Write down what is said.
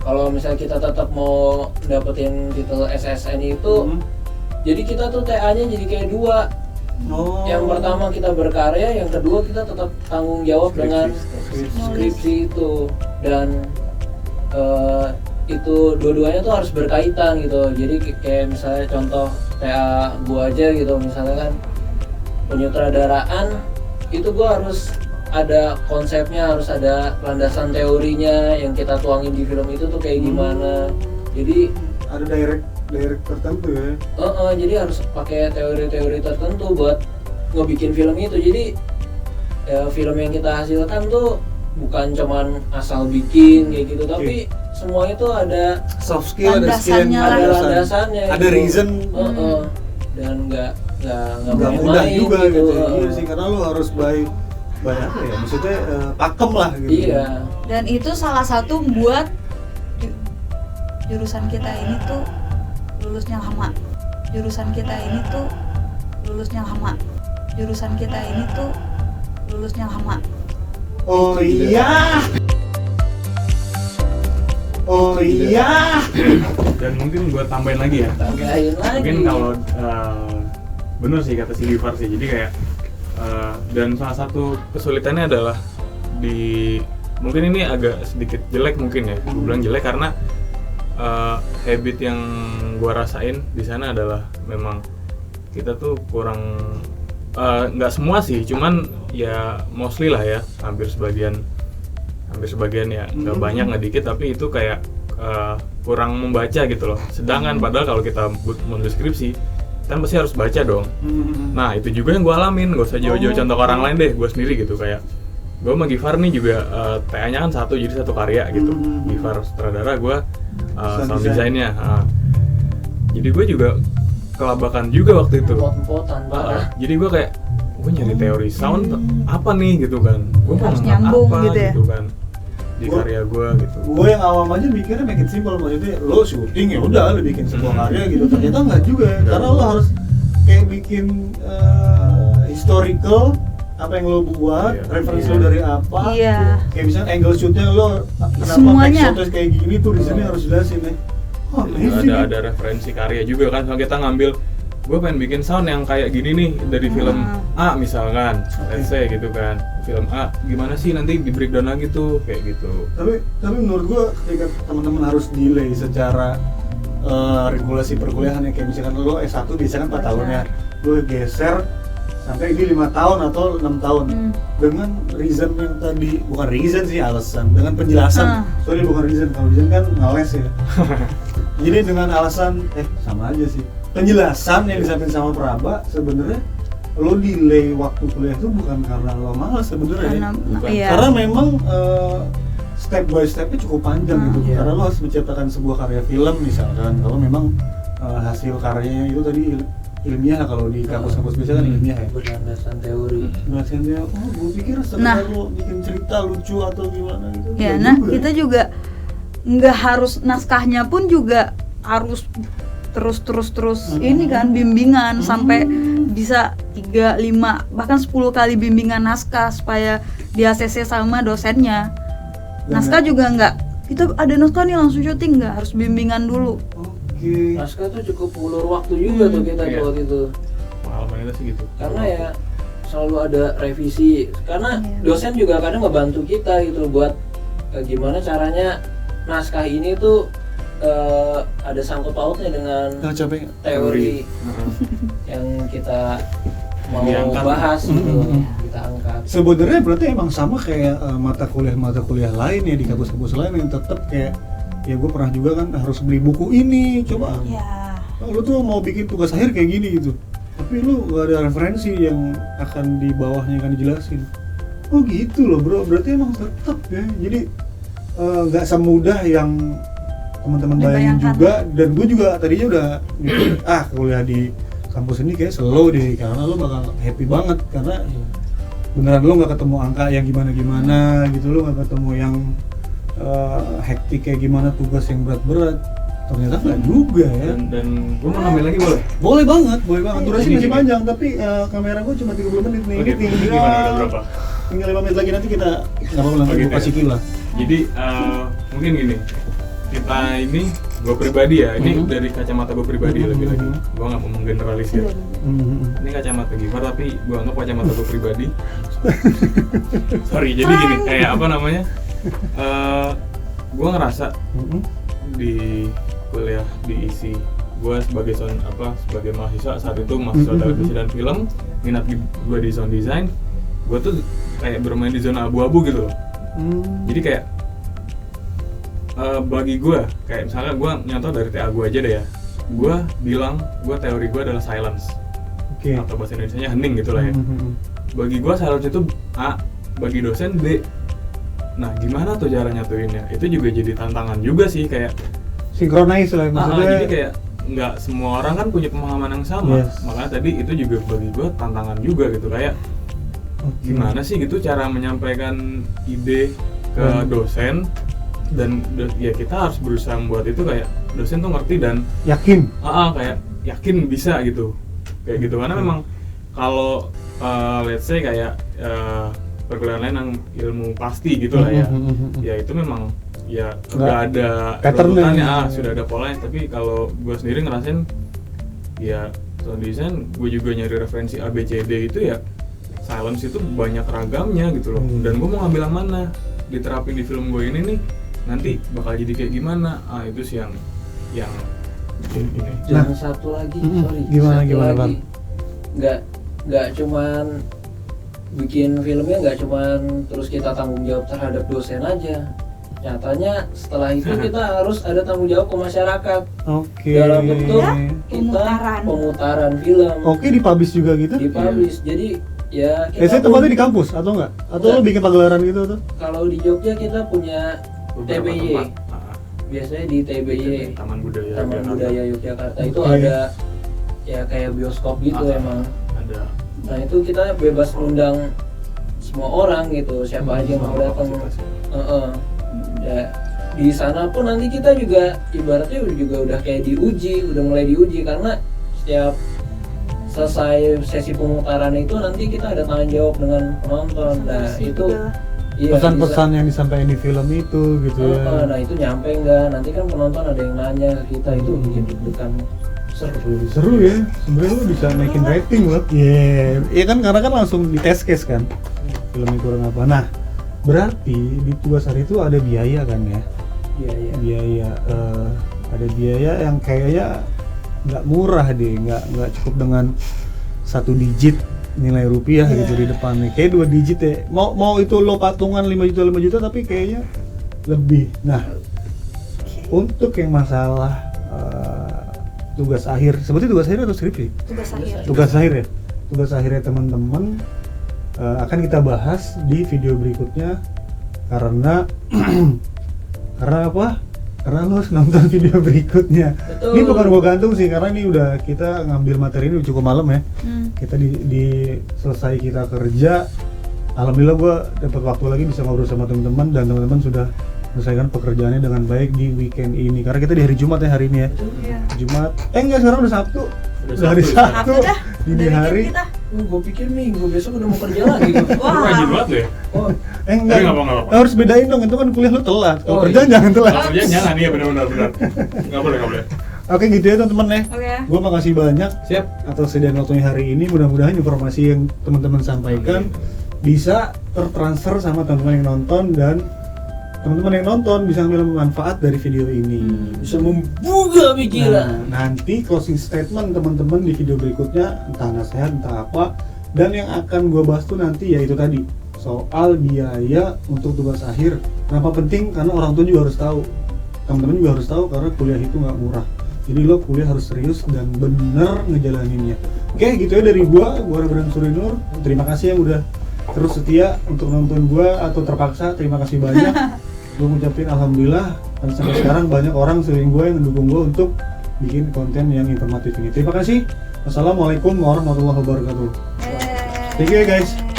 kalau misalnya kita tetap mau dapetin titel SSN itu, jadi kita tuh TA-nya jadi kayak dua. Yang pertama kita berkarya, yang kedua kita tetap tanggung jawab dengan skripsi itu. Dan itu dua-duanya tuh harus berkaitan gitu. Jadi kayak misalnya contoh TA gua aja gitu, misalnya kan penyutradaraan itu gua harus ada konsepnya, harus ada landasan teorinya yang kita tuangin di film itu tuh kayak gimana. Jadi ada direct tertentu ya. Jadi harus pakai teori-teori tertentu buat ngebikin film itu. Jadi ya, film yang kita hasilkan tuh bukan cuman asal bikin kayak gitu, tapi semuanya tuh ada soft skill, ada skill, ada landasannya, ada gitu. reason. Dan nggak mudah juga gitu. Iya sih, karena lo harus banyak apa ya, maksudnya pakem lah gitu. Iya. Dan itu salah satu buat jurusan kita ini tuh lulusnya lama. Jurusan kita ini tuh lulusnya lama. Jurusan kita ini tuh lulusnya lama. Oh iya. Oh iya. Dan mungkin gue tambahin lagi ya. Mungkin kalau bener sih kata si Gifar sih. Jadi kayak dan salah satu kesulitannya adalah mungkin ini agak sedikit jelek mungkin ya. Gue bilang jelek karena habit yang gue rasain di sana adalah memang kita tuh kurang, nggak semua sih, cuman ya mostly lah ya, hampir sebagian ya, nggak banyak nggak dikit, tapi itu kayak kurang membaca gitu loh. Sedangkan padahal kalau kita menulis skripsi kan pasti harus baca dong. Nah itu juga yang gue alamin, gak usah jauh-jauh contoh orang lain deh, gue sendiri gitu. Kayak gue sama Gifar nih juga TA-nya kan satu, jadi satu karya gitu. Gifar sutradara, gue sound design-nya. Jadi gue juga kelabakan juga waktu itu. Jadi gue kayak gue nyari teori sound apa nih gitu kan. Gue mau nyambung apa gitu ya? Gitu kan di karya gue gitu. Gue yang awam aja mikirnya make it simple, maksudnya lo syuting ya udah lo bikin sebuah karya gitu. Ternyata nggak juga ya, karena lo harus kayak bikin historical apa yang lo buat, referensi lo dari apa, kayak misalnya angle shootnya lo kenapa take shotnya kayak gini tuh di sini harus jelasin nih. Ada referensi karya juga kan, kalau kita ngambil, gue pengen bikin sound yang kayak gini nih dari film A misalkan, let's say gitu kan, film A gimana sih nanti di breakdown lagi tuh kayak gitu. Tapi menurut gue ketika teman-teman harus delay secara regulasi perkuliahan ya, kayak misalkan lo S1 biasanya kan 4 tahun ya, lo geser sampai ini 5 tahun atau 6 tahun dengan reason yang tadi, bukan reason sih, alasan, dengan penjelasan. Sorry, bukan reason, kalau reason kan ngales ya. Jadi dengan alasan sama aja sih, penjelasan yang disampaikan sama Praba sebenarnya lo delay waktu kuliah itu bukan karena lo malas sebenarnya ya. Karena memang step by stepnya cukup panjang gitu. Karena lo harus menciptakan sebuah karya film misalkan, kalau memang hasil karyanya itu tadi ilmiah, kalau di kampus-kampus biasa kan ilmiah ya, berdasarkan teori. Gue pikir sebenarnya lo bikin cerita lucu atau gimana gitu. Ya, nah juga. Kita juga nggak harus, naskahnya pun juga harus terus ini kan bimbingan sampai bisa 3, 5, bahkan 10 kali bimbingan naskah supaya di ACC sama dosennya. Naskah juga nggak, kita ada naskah nih langsung syuting, nggak, harus bimbingan dulu. Naskah tuh cukup ulur waktu juga tuh kita waktu itu. Pengalaman itu sih gitu. Karena ya selalu ada revisi. Karena dosen juga kadang ngebantu kita gitu buat gimana caranya naskah ini tuh ada sangkut pautnya dengan teori yang kita mau bahas gitu. Kita angkat. Sebenarnya berarti emang sama kayak mata kuliah lain ya di kampus-kampus lain yang tetap kayak, ya gue pernah juga kan harus beli buku ini, coba lu tuh mau bikin tugas akhir kayak gini gitu, tapi lu gak ada referensi yang akan di bawahnya akan dijelasin. Oh gitu loh bro, berarti emang tetap ya, jadi gak semudah yang teman-teman bayangin juga. Dan gue juga tadinya udah mikir, kuliah di kampus ini kayak slow deh, karena lu bakal happy banget, karena beneran lu gak ketemu angka yang gimana-gimana gitu, lu gak ketemu yang hektik kayak gimana, tugas yang berat-berat. Ternyata nggak juga ya. Dan gue mau nambahin lagi boleh? Boleh banget. Durasi masih panjang, tapi kamera gue cuma 30 menit nih. Oke, Tinggal 5 menit lagi, nanti kita nggak apa-apa lagi kasih kill lah. Jadi mungkin gini, kita ini, gue pribadi ya, ini dari kacamata gue pribadi lagi-lagi, gue nggak mau menggeneralisir. Ini kacamata Givar tapi gue anggap kacamata gue pribadi. Sorry, jadi gini, kayak apa namanya? Gue ngerasa di kuliah di ISI, gue sebagai mahasiswa saat itu mahasiswa televisi dan film, minat gue di sound design, gue tuh kayak bermain di zona abu-abu gitu loh. Jadi kayak bagi gue, kayak misalnya gue nyontoh dari TA gue aja deh ya, gue bilang teori gue adalah silence, atau bahasa Indonesianya hening gitu lah ya. Bagi gue silence itu A, bagi dosen B. Nah gimana tuh cara nyatuinnya? Itu juga jadi tantangan juga sih, kayak Synchronize lah maksudnya. Jadi kayak nggak semua orang kan punya pemahaman yang sama. Makanya tadi itu juga bagi gue tantangan juga gitu, kayak gimana sih gitu cara menyampaikan ide ke dosen, dan ya kita harus berusaha membuat itu kayak dosen tuh ngerti dan yakin. Kayak yakin bisa gitu, kayak gitu. Karena memang kalau let's say kayak perkuliahan lain yang ilmu pasti gitu lah ya, ya itu memang ya udah ada patternnya, sudah ada polanya. Tapi kalau gue sendiri ngerasain ya sound design, gue juga nyari referensi ABCD itu ya silence itu banyak ragamnya gitu loh. Dan gue mau ngambil yang mana, diterapin di film gue ini nih nanti bakal jadi kayak gimana. Itu sih yang ini. Jangan satu lagi, sorry. Gimana Bang? Nggak cuman bikin filmnya, nggak cuman terus kita tanggung jawab terhadap dosen aja. Nyatanya setelah itu kita harus ada tanggung jawab ke masyarakat. Dalam bentuk kita pemutaran film. Dipublish juga gitu? Dipublish. Jadi ya kita saya tempatnya di kampus atau enggak? Atau lo bikin pagelaran gitu tuh? Kalau di Jogja kita punya TBY. Biasanya di TBY, Taman Budaya Yogyakarta itu ada ya kayak bioskop gitu emang. Ada. Nah itu kita bebas undang semua orang gitu, siapa aja mau datang. Ya, di sana pun nanti kita juga ibaratnya juga udah kayak udah mulai diuji, karena setiap selesai sesi pemutaran itu nanti kita ada tanggung jawab dengan penonton. Nah itu pesan-pesan yang disampaikan di film itu gitu ya. Nah itu nyampe nggak? Nanti kan penonton ada yang nanya ke kita, itu bikin deg-degan. Seru ya, sebenarnya lo bisa naikin rating loh. Iya kan, karena kan langsung di test case kan filmnya kurang apa. Nah berarti di tugas hari itu ada biaya kan ya? Biaya ada biaya yang kayaknya nggak murah deh, nggak cukup dengan 1 digit nilai rupiah gitu di depannya, kayak 2 digit ya. Mau itu lo patungan 5 juta tapi kayaknya lebih. Nah untuk yang masalah tugas akhir, sebetulnya tugas akhir atau skripsi? Tugas akhir ya. Tugas akhirnya teman-teman akan kita bahas di video berikutnya, karena apa? Karena lo harus nonton video berikutnya. Betul. Ini bukan gua gantung sih, karena ini udah kita ngambil materi ini cukup malam ya. Kita di selesai kita kerja, alhamdulillah gua dapat waktu lagi bisa ngobrol sama teman-teman, dan teman-teman sudah menyelesaikan pekerjaannya dengan baik di weekend ini. Karena kita di hari Jumat ya hari ini ya. Jumat. Enggak, sekarang udah Sabtu. Udah hari Sabtu. Dini hari. Gue pikir minggu besok udah mau kerja lagi. Wah, rajin banget ya. Enggak. Nggak Harus bedain dong, itu kan kuliah lu telat. Kalau kerjaan jangan telat. Kalau kerjaan jangan, iya benar. Nggak boleh. Oke gitu ya teman-teman ya. Gue makasih banyak atas sediaan waktunya hari ini. Mudah-mudahan informasi yang teman-teman sampaikan bisa tertransfer sama teman-teman yang nonton, dan teman-teman yang nonton bisa ambil manfaat dari video ini, bisa membuka pikiran. Nanti closing statement teman-teman di video berikutnya, entah nasihat entah apa, dan yang akan gue bahas tuh nanti yaitu tadi soal biaya untuk tugas akhir. Kenapa penting? Karena orang tua juga harus tahu, teman-teman juga harus tahu, karena kuliah itu nggak murah. Jadi lo kuliah harus serius dan bener ngejalaninnya. Oke, gitu ya dari gue Rabdan Surinur. Terima kasih yang udah terus setia untuk nonton gue, atau terpaksa. Terima kasih banyak. Gue ngucapin alhamdulillah, dan sampai sekarang banyak orang sering gue yang mendukung gue untuk bikin konten yang informatif ini. Terima kasih. Wassalamualaikum warahmatullahi wabarakatuh. Thank you guys.